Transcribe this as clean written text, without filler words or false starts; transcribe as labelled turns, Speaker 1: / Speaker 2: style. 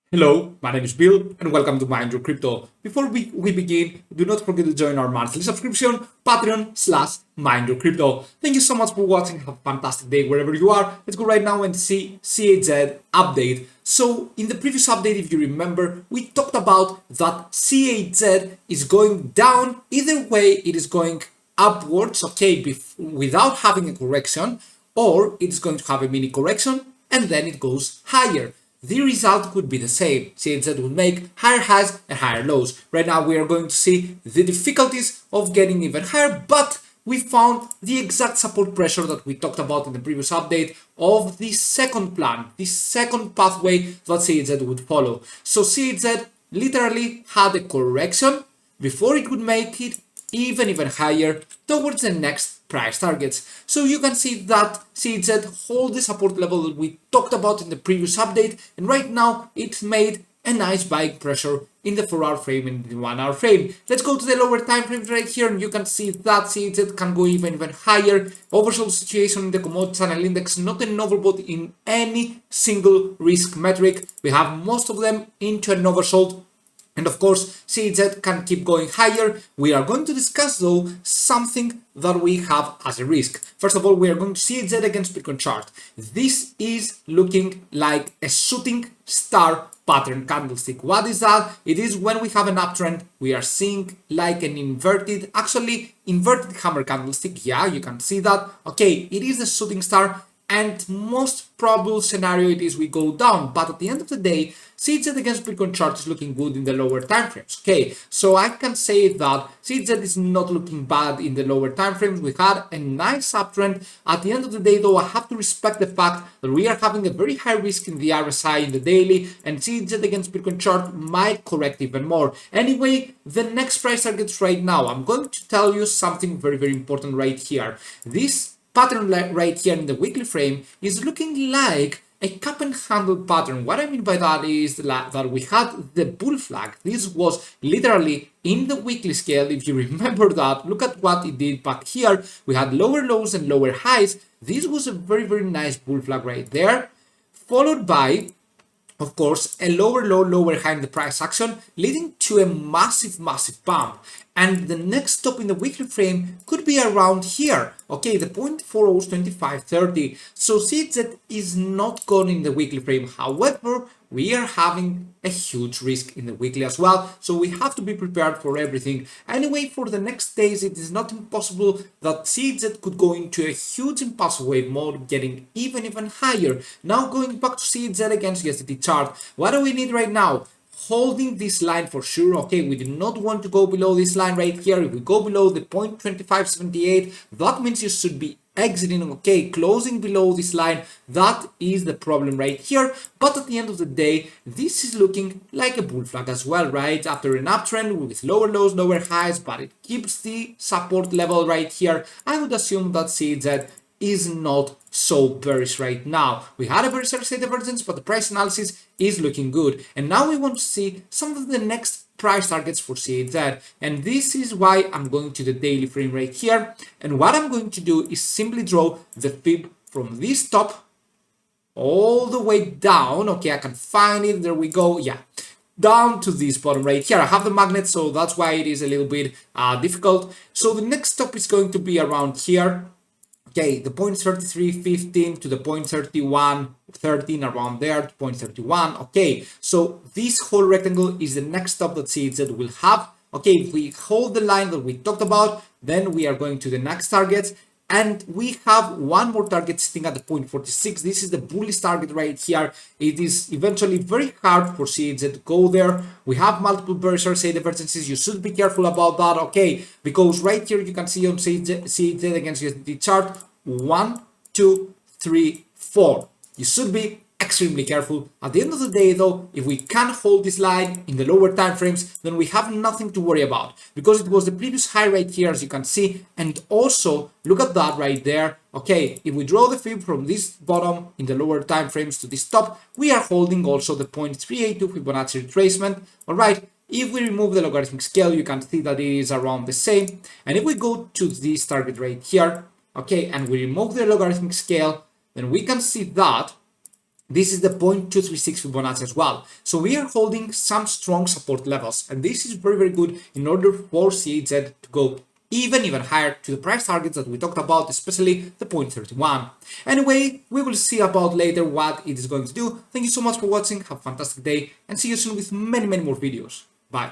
Speaker 1: Hello, my name is Bill and welcome to Mind Your Crypto. Before we begin, do not forget to join our monthly subscription, Patreon/Mind Your Crypto. Thank you so much for watching. Have a fantastic day wherever you are. Let's go right now and see CHZ update. So in the previous update, if you remember, we talked about that CHZ is going down. Either way, it is going upwards, okay, without having a correction, or it's going to have a mini correction and then it goes higher. The result could be the same, since it would make higher highs and higher lows. Right now we are going to see the difficulties of getting even higher, but we found the exact support pressure that we talked about in the previous update of the second plan, the second pathway that CHZ would follow. So CHZ literally had a correction before it could make it even higher towards the next price targets. So you can see that CHZ hold the support level that we talked about in the previous update, and right now it's made a nice buying pressure in the 4-hour frame and the 1-hour frame. Let's go to the lower time frames right here, and you can see that CHZ can go even higher. Oversold situation in the commodity channel index, not an overbought in any single risk metric. We have most of them into an oversold. And of course, CHZ can keep going higher. We are going to discuss though something that we have as a risk. First of all, we are going to CHZ against Bitcoin chart. This is looking like a shooting star pattern candlestick. What is that? It is when we have an uptrend, we are seeing like an inverted hammer candlestick. Yeah, you can see that. Okay, it is a shooting star. And most probable scenario it is we go down, but at the end of the day, CHZ against Bitcoin chart is looking good in the lower time frames. Okay, so I can say that CHZ is not looking bad in the lower time frames. We had a nice uptrend. At the end of the day, though, I have to respect the fact that we are having a very high risk in the RSI in the daily, and CHZ against Bitcoin chart might correct even more. Anyway, the next price targets right now, I'm going to tell you something very important right here. This pattern right here in the weekly frame is looking like a cup and handle pattern. What I mean by that is that we had the bull flag. This was literally in the weekly scale. If you remember that, look at what it did back here. We had lower lows and lower highs. This was a very nice bull flag right there, followed by, of course, a lower low, lower high in the price action, leading to a massive pump. And the next stop in the weekly frame could be around here. Okay, the 0.402530. So CHZ is not gone in the weekly frame. However, we are having a huge risk in the weekly as well. So we have to be prepared for everything. Anyway, for the next days, it is not impossible that CHZ could go into a huge impulsive wave mode, getting even higher. Now going back to CHZ against USDT chart. What do we need right now? Holding this line for sure. Okay, we do not want to go below this line right here. If we go below the 0.2578, that means you should be exiting. Okay, closing below this line, that is the problem right here. But at the end of the day, this is looking like a bull flag as well, right? After an uptrend with lower lows, lower highs, but it keeps the support level right here. I would assume that CHZ is not so bearish right now. We had a bearish RSI divergence, but the price analysis is looking good. And now we want to see some of the next price targets for CHZ. And this is why I'm going to the daily frame right here. And what I'm going to do is simply draw the fib from this top all the way down. Okay, I can find it. There we go. Yeah, down to this bottom right here. I have the magnet, so that's why it is a little bit difficult. So the next stop is going to be around here. Okay, the 0.3315 to the 0.3113, around there to 0.31. Okay, so this whole rectangle is the next stop that CHZ will have. Okay, if we hold the line that we talked about, then we are going to the next targets. And we have one more target sitting at the 0.46. This is the bullish target right here. It is eventually very hard for CHZ to go there. We have multiple bearish RSI divergences. You should be careful about that, okay? Because right here you can see on CHZ against USDT chart, 1, 2, 3, 4. You should be extremely careful. At the end of the day though, if we can hold this line in the lower time frames, then we have nothing to worry about, because it was the previous high right here, as you can see. And also look at that right there. Okay, if we draw the fib from this bottom in the lower time frames to this top, we are holding also the 0.382 Fibonacci retracement. All right, if we remove the logarithmic scale, you can see that it is around the same. And if we go to this target right here, okay, and we remove the logarithmic scale, then we can see that This is the 0.236 Fibonacci as well. So we are holding some strong support levels, and this is very, very good in order for CHZ to go even higher to the price targets that we talked about, especially the 0.31. Anyway, we will see about later what it is going to do. Thank you so much for watching. Have a fantastic day and see you soon with many more videos. Bye.